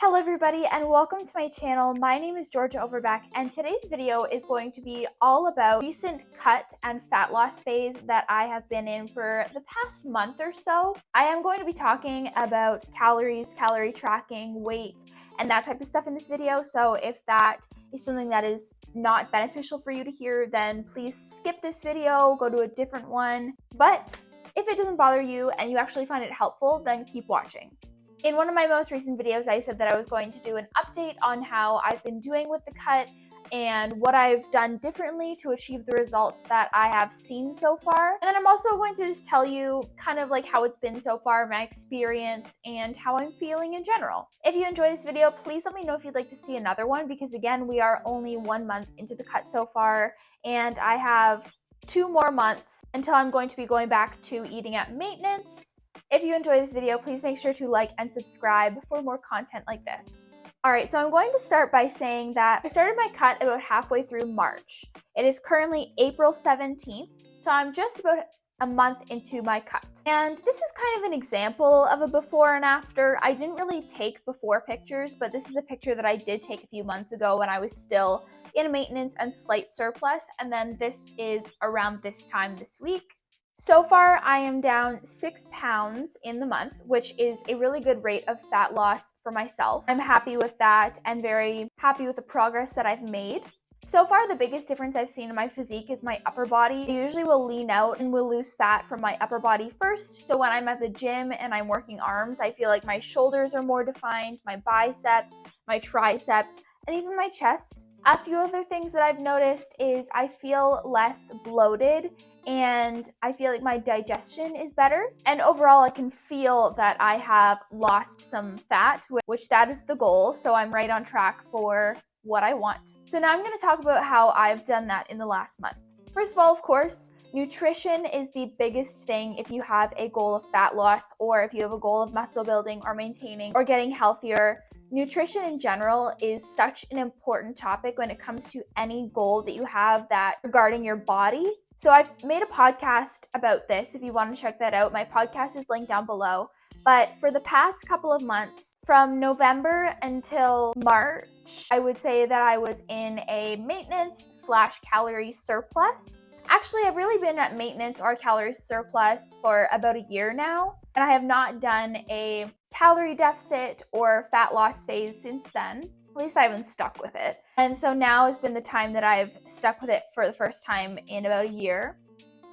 Hello everybody and welcome to my channel. My name is Georgia Overbeck and today's video is going to be all about recent cut and fat loss phase that I have been in for the past month or so. I am going to be talking about calories, calorie tracking, weight, and that type of stuff in this video. So if that is something that is not beneficial for you to hear, then please skip this video, go to a different one. But if it doesn't bother you and you actually find it helpful, then keep watching. In one of my most recent videos, I said that I was going to do an update on how I've been doing with the cut and what I've done differently to achieve the results that I have seen so far. And then I'm also going to just tell you kind of like how it's been so far, my experience, and how I'm feeling in general. If you enjoy this video, please let me know if you'd like to see another one, because again, we are only 1 month into the cut so far, and I have 2 more months until I'm going to be going back to eating at maintenance. If you enjoy this video, please make sure to like and subscribe for more content like this. Alright, so I'm going to start by saying that I started my cut about halfway through March. It is currently April 17th, so I'm just about a month into my cut. And this is kind of an example of a before and after. I didn't really take before pictures, but this is a picture that I did take a few months ago when I was still in a maintenance and slight surplus, and then this is around this time this week. So far, I am down 6 pounds in the month, which is a really good rate of fat loss for myself. I'm happy with that and very happy with the progress that I've made. So far, the biggest difference I've seen in my physique is my upper body. I usually will lean out and will lose fat from my upper body first. So when I'm at the gym and I'm working arms, I feel like my shoulders are more defined, my biceps, my triceps, and even my chest. A few other things that I've noticed is I feel less bloated and I feel like my digestion is better. And overall, I can feel that I have lost some fat, which that is the goal. So I'm right on track for what I want. So now I'm going to talk about how I've done that in the last month. First of all, of course, nutrition is the biggest thing if you have a goal of fat loss, or if you have a goal of muscle building or maintaining or getting healthier. Nutrition in general is such an important topic when it comes to any goal that you have that regarding your body. So I've made a podcast about this. If you want to check that out, my podcast is linked down below. But for the past couple of months, from November until March, I would say that I was in a maintenance/calorie surplus. Actually, I've really been at maintenance or calorie surplus for about a year now, and I have not done a calorie deficit or fat loss phase since then. At least I haven't stuck with it. And so now has been the time that I've stuck with it for the first time in about a year.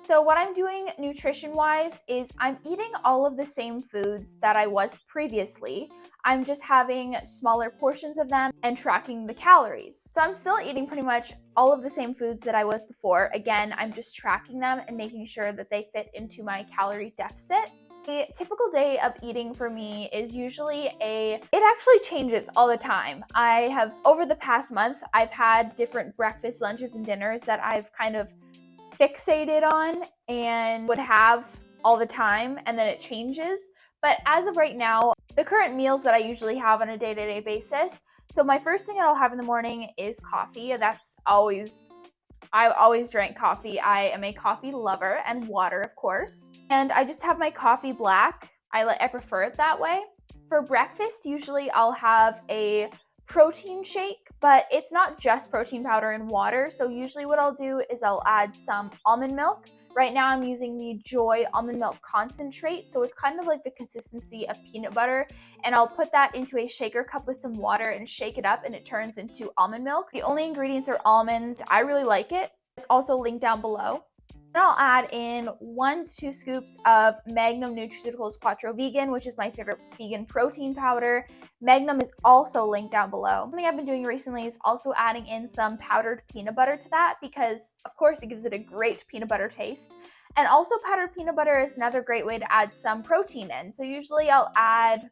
So what I'm doing nutrition-wise is I'm eating all of the same foods that I was previously. I'm just having smaller portions of them and tracking the calories. So I'm still eating pretty much all of the same foods that I was before. Again, I'm just tracking them and making sure that they fit into my calorie deficit. A typical day of eating for me is usually it actually changes all the time. Over the past month, I've had different breakfast, lunches, and dinners that I've kind of fixated on and would have all the time, and then it changes. But as of right now, the current meals that I usually have on a day-to-day basis. So my first thing that I'll have in the morning is coffee. I always drank coffee. I am a coffee lover, and water, of course. And I just have my coffee black. I prefer it that way. For breakfast, usually I'll have a protein shake, but it's not just protein powder and water. So usually what I'll do is I'll add some almond milk. Right now I'm using the Joy almond milk concentrate, so it's kind of like the consistency of peanut butter, and I'll put that into a shaker cup with some water and shake it up, and it turns into almond milk. The only ingredients are almonds. I really like it. It's also linked down below. Then I'll add in 1 to 2 scoops of Magnum Nutraceuticals Quattro Vegan, which is my favorite vegan protein powder. Magnum is also linked down below. Something I've been doing recently is also adding in some powdered peanut butter to that, because of course it gives it a great peanut butter taste. And also powdered peanut butter is another great way to add some protein in. So usually I'll add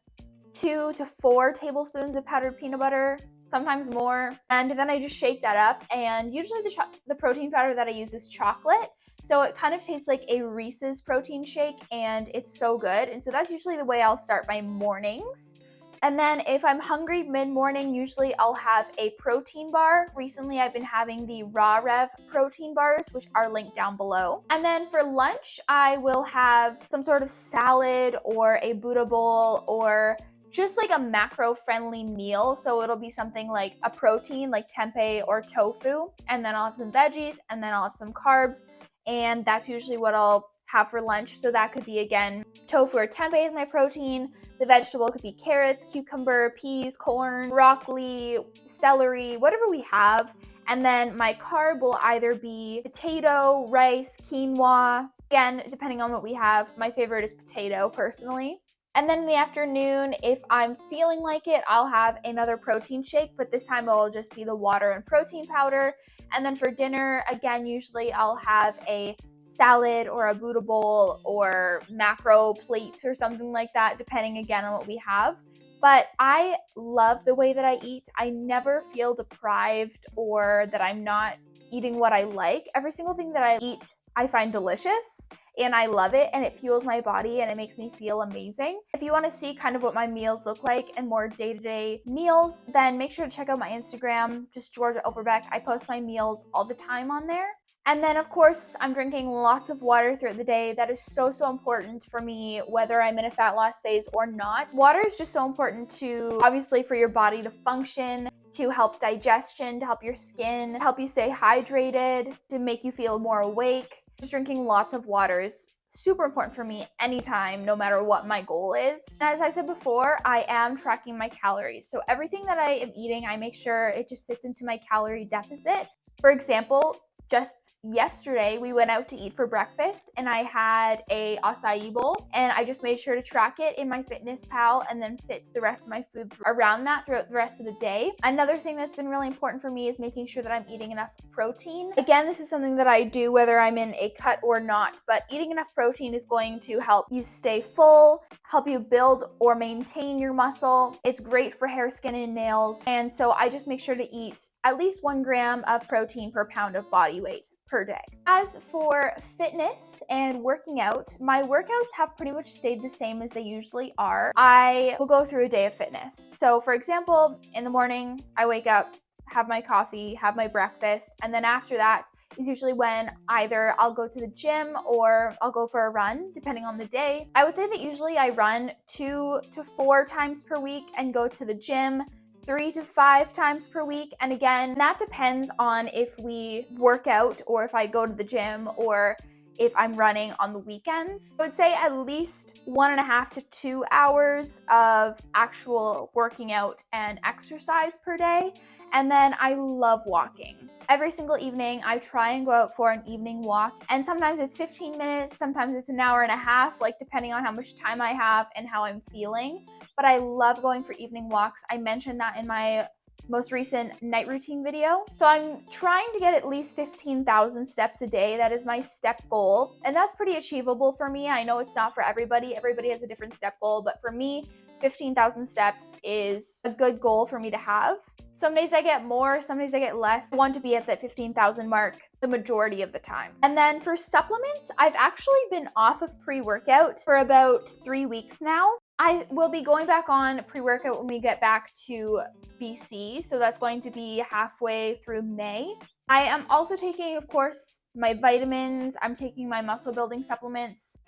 2 to 4 tablespoons of powdered peanut butter, sometimes more. And then I just shake that up, and usually the protein powder that I use is chocolate. So it kind of tastes like a Reese's protein shake, and it's so good. And so that's usually the way I'll start my mornings. And then if I'm hungry mid-morning, usually I'll have a protein bar. Recently, I've been having the Raw Rev protein bars, which are linked down below. And then for lunch, I will have some sort of salad or a Buddha bowl or just like a macro-friendly meal. So it'll be something like a protein, like tempeh or tofu, and then I'll have some veggies, and then I'll have some carbs, and that's usually what I'll have for lunch. So that could be, again, tofu or tempeh is my protein. The vegetable could be carrots, cucumber, peas, corn, broccoli, celery, whatever we have. And then my carb will either be potato, rice, quinoa. Again, depending on what we have. My favorite is potato, personally. And then in the afternoon, if I'm feeling like it, I'll have another protein shake, but this time it'll just be the water and protein powder. And then for dinner, again, usually I'll have a salad or a Buddha bowl or macro plate or something like that, depending again on what we have. But I love the way that I eat. I never feel deprived or that I'm not eating what I like. Every single thing that I eat, I find delicious and I love it, and it fuels my body and it makes me feel amazing. If you want to see kind of what my meals look like and more day-to-day meals, then make sure to check out my Instagram, just Georgia Overbeck. I post my meals all the time on there. And then, of course, I'm drinking lots of water throughout the day. That is so, so important for me, whether I'm in a fat loss phase or not. Water is just so important to, obviously, for your body to function, to help digestion, to help your skin, to help you stay hydrated, to make you feel more awake. Just drinking lots of water is super important for me anytime, no matter what my goal is. And as I said before, I am tracking my calories. So everything that I am eating, I make sure it just fits into my calorie deficit. For example, just yesterday, we went out to eat for breakfast and I had a acai bowl, and I just made sure to track it in my Fitness Pal and then fit the rest of my food around that throughout the rest of the day. Another thing that's been really important for me is making sure that I'm eating enough protein. Again, this is something that I do whether I'm in a cut or not, but eating enough protein is going to help you stay full, help you build or maintain your muscle. It's great for hair, skin, and nails. And so I just make sure to eat at least 1 gram of protein per pound of body weight per day. As for fitness and working out, my workouts have pretty much stayed the same as they usually are. I will go through a day of fitness. So for example, in the morning, I wake up, have my coffee, have my breakfast, and then after that is usually when either I'll go to the gym or I'll go for a run, depending on the day. I would say that usually I run 2 to 4 times per week and go to the gym 3 to 5 times per week. And again, that depends on if we work out or if I go to the gym or if I'm running on the weekends. I would say at least 1.5 to 2 hours of actual working out and exercise per day. And then I love walking. Every single evening, I try and go out for an evening walk. And sometimes it's 15 minutes, sometimes it's an hour and a half, like depending on how much time I have and how I'm feeling. But I love going for evening walks. I mentioned that in my most recent night routine video. So I'm trying to get at least 15,000 steps a day. That is my step goal. And that's pretty achievable for me. I know it's not for everybody. Everybody has a different step goal, but for me, 15,000 steps is a good goal for me to have. Some days I get more, some days I get less. I want to be at that 15,000 mark the majority of the time. And then for supplements, I've actually been off of pre-workout for about 3 weeks now. I will be going back on pre-workout when we get back to BC, so that's going to be halfway through May. I am also taking, of course, my vitamins. I'm taking my muscle building supplements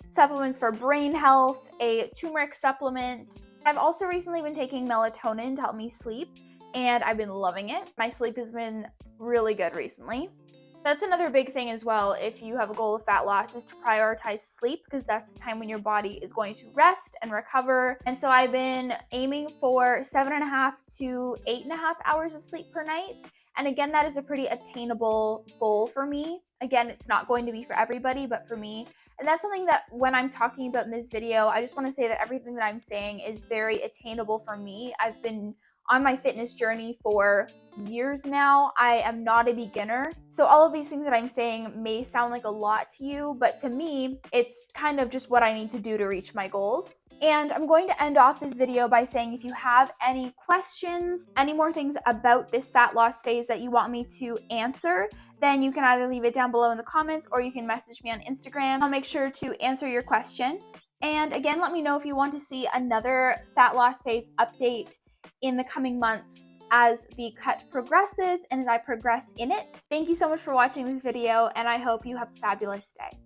for brain health, a turmeric supplement. I've also recently been taking melatonin to help me sleep, and I've been loving it. My sleep has been really good recently. That's another big thing as well if you have a goal of fat loss, is to prioritize sleep, because that's the time when your body is going to rest and recover. And so I've been aiming for 7.5 to 8.5 hours of sleep per night. And again, that is a pretty attainable goal for me. Again, it's not going to be for everybody, but for me. And that's something that when I'm talking about in this video, I just want to say that everything that I'm saying is very attainable for me. I've been on my fitness journey for years now. I am not a beginner. So all of these things that I'm saying may sound like a lot to you, but to me, it's kind of just what I need to do to reach my goals. And I'm going to end off this video by saying if you have any questions, any more things about this fat loss phase that you want me to answer, then you can either leave it down below in the comments or you can message me on Instagram. I'll make sure to answer your question. And again, let me know if you want to see another fat loss phase update in the coming months as the cut progresses and as I progress in it. Thank you so much for watching this video, and I hope you have a fabulous day.